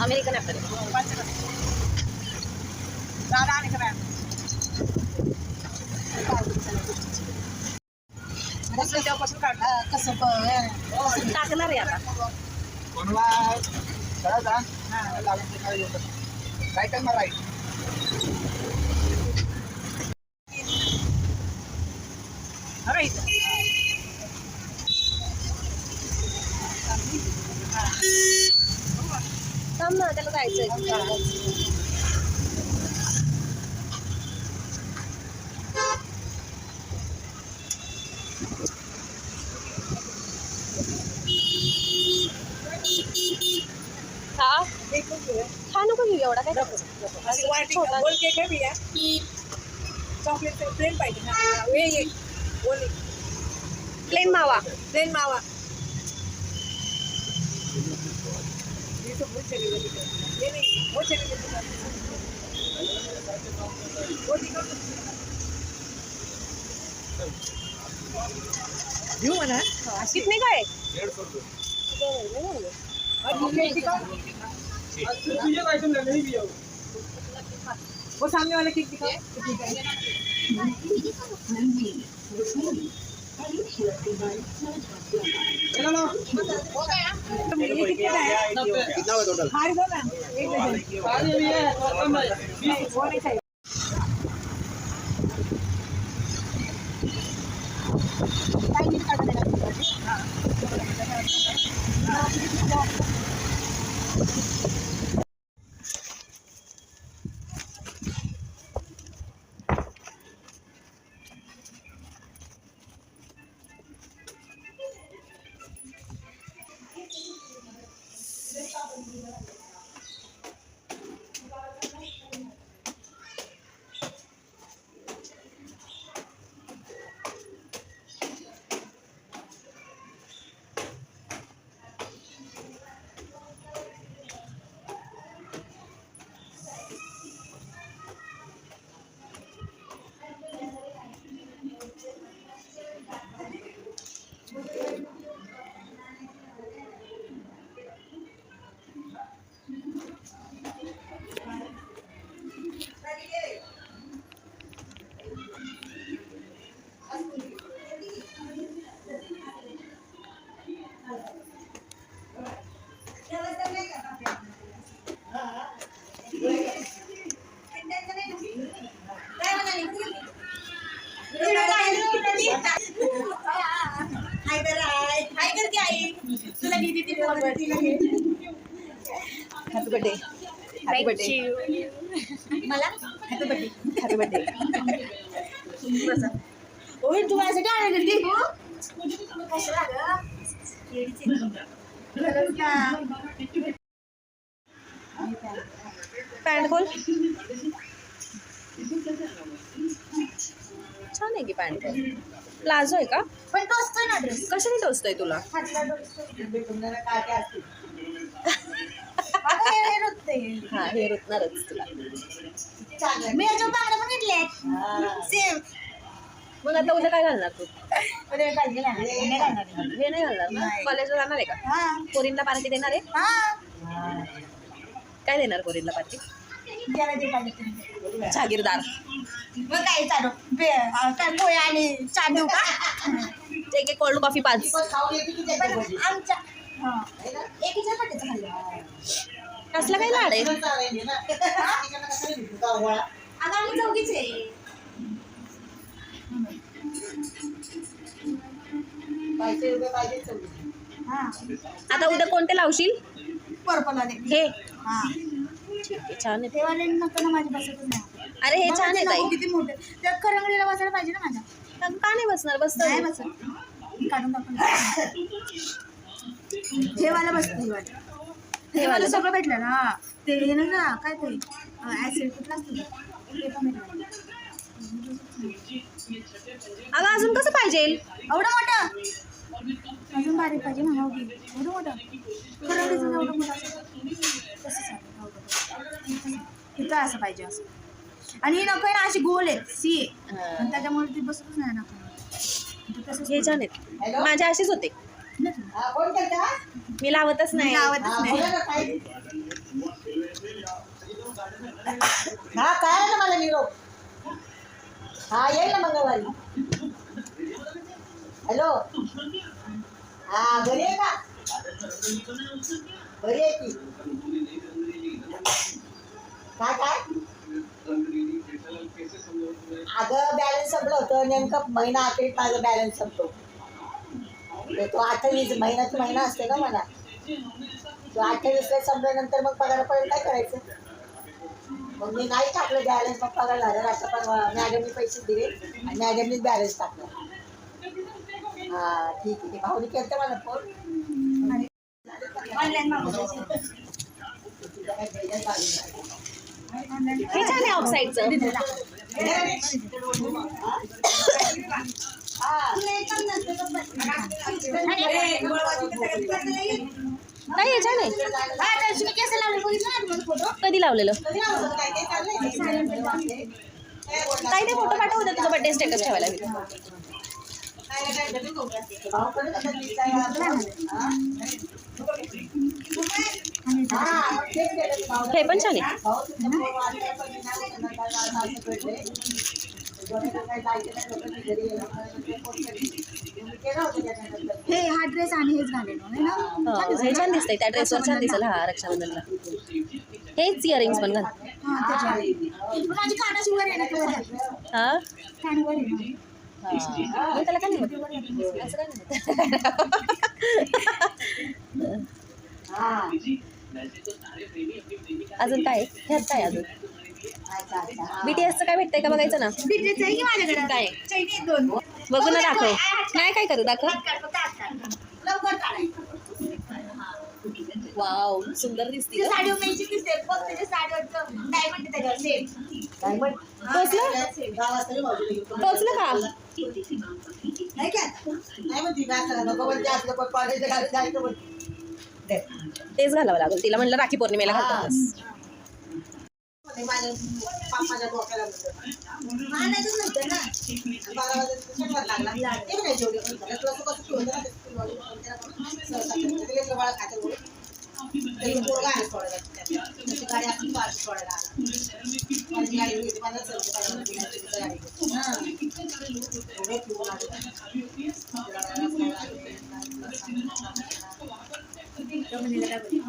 American Apple कसं टाकणार आहे आता काय करणार आहे थांब ना त्याला जायचंय हा नको घेऊ एवढा काय बोल केक है भैया चॉकलेट प्लेन पाहिजे ना ये बोल प्लेन मावा प्लेन मावा ये तो बहुत चली गई ये नहीं वो चली गई वो दिखा क्यों मना कितने का है 150 रुपये और केक दिखाओ वो सामने वाला केक दिखाओ कितना हुआ टोटल हार दो ना एक वो नहीं चाहिए हॅपी बर्थडे हॅपी बर्थडे मला हॅपी बर्थडे हॅपी बर्थडे ओय तू माझ्यासाठी आले ती पॅन्ट खोल छान आहे की पॅन्ट प्लाझो आहे का पण टोचतोय ना ड्रेस कशाने टोचतोय तुला हातला हा हे रुतणारच तुला मी याच्या बांगड्या पण घेतल्या सेम मग आता उद्या काय घालणार तू हे हे नाही घालणार ना कॉलेजला जाणार आहे का पोरींना पार्टी देणार आहे काय देणार पोरींना पार्टी जागीरदार मग काय चालू काय पोहे आणि चहा देऊ का एक एक कोल्ड कॉफी पाच आमच्या एकीच्या पट्टीचं खाल्लं कसला काय लाड आहे आता आम्ही चौघीच आहे आता उद्या कोणते लावशील पर्पल आले हे हा ठीक आहे छान आहे तेवाले नको ना माझ्या बसतच नाही अरे हे छान आहे ताई किती मोठे त्यात करंगडीला बसायला पाहिजे ना माझ्या का नाही बसणार बसतो नाही बसत काढून दाखव. हे वाला बसतं हे वाला सगळं भेटलं ना. ते हे ना काय ते ऍसिड कुठलं असतं ते पण भेटलं. अगं अजून कसं पाहिजे? एवढं मोठं अजून बारीक पाहिजे ना. हो घे एवढं मोठं खरवडीचं एवढं मोठं असं तसं चालेल. इथं असं पाहिजे असं. आणि ही नको आहे ना अशी गोल आहेत सी आणि त्याच्यामुळे ती बसतच नाही ना. हे छान आहेत. माझे असेच होते. मी लावतच नाही. हा काय ना मला निरोप. हा येईल ना मंगळवारी. हॅलो हा घरी आहे का? घरी आहे की काय काय? अगं बॅलन्स संपलं होतं नेमकं महिना अखेरीत माझा बॅलन्स संपतो. तो 28 महिन्याचा महिना असते ना मला. तो 28ला संपल्यानंतर मग पगारापर्यंत काय करायचं. मग मी नाही टाकलं बॅलन्स. मग पगार झालं आता पण मॅडमने पैसे दिले आणि मॅडमनीच बॅलन्स टाकला. हा ठीक आहे. भाऊनी केलं मला फोन. हे छान आहे ऑक्साईडचं. नाही हे छान आहे. कधी लावलेलं? ताई ते फोटो पाठव उद्या तुझं बर्थडे स्टेटस ठेवायला. हे पण छान आहे. हे हा ड्रेस आणि हेच घालेलो आहे ना. हे छान दिसतंय. त्या ड्रेसवर छान दिसेल. हा रक्षाबंधनला हेच इयरिंग्स पण घाल. माझी कानाची वर आहे ना. हा कान वर आहे ना. मी त्याला काय नाही होत. असं काय नाही. अजून काय ह्यात काय अजून BTSचं काय भेटतंय का बघायचं ना. BTS आहे की माझ्याकडे काय चैनी 2 बघू ना. दाखव. नाही काय करू दाखव. लवकर काढायचं. वाव सुंदर दिसते. साडी उमेची दिसते. बघ त्याच्या साडीवरचं डायमंड त्याच्यावर सेम. टोचलं का? नाही का नाही म्हणती का नको म्हणते असलं पण कॉलेजला घालून जायचं म्हणते. तेच घालावं लागेल तिला. म्हणलं राखी पौर्णिमेला घालतो. माझ्या पापाच्या डोक्याला मानायचंच नव्हतं ना. 12 वाजता शनिवार लागला. ते नाही जेवढे कसं कसं ठेवलं ना ते बाळा खाते पोरगा आहे सोडायला. गाडी आपण पार्क सोडायला माझी गाडी होती. माझा गाडी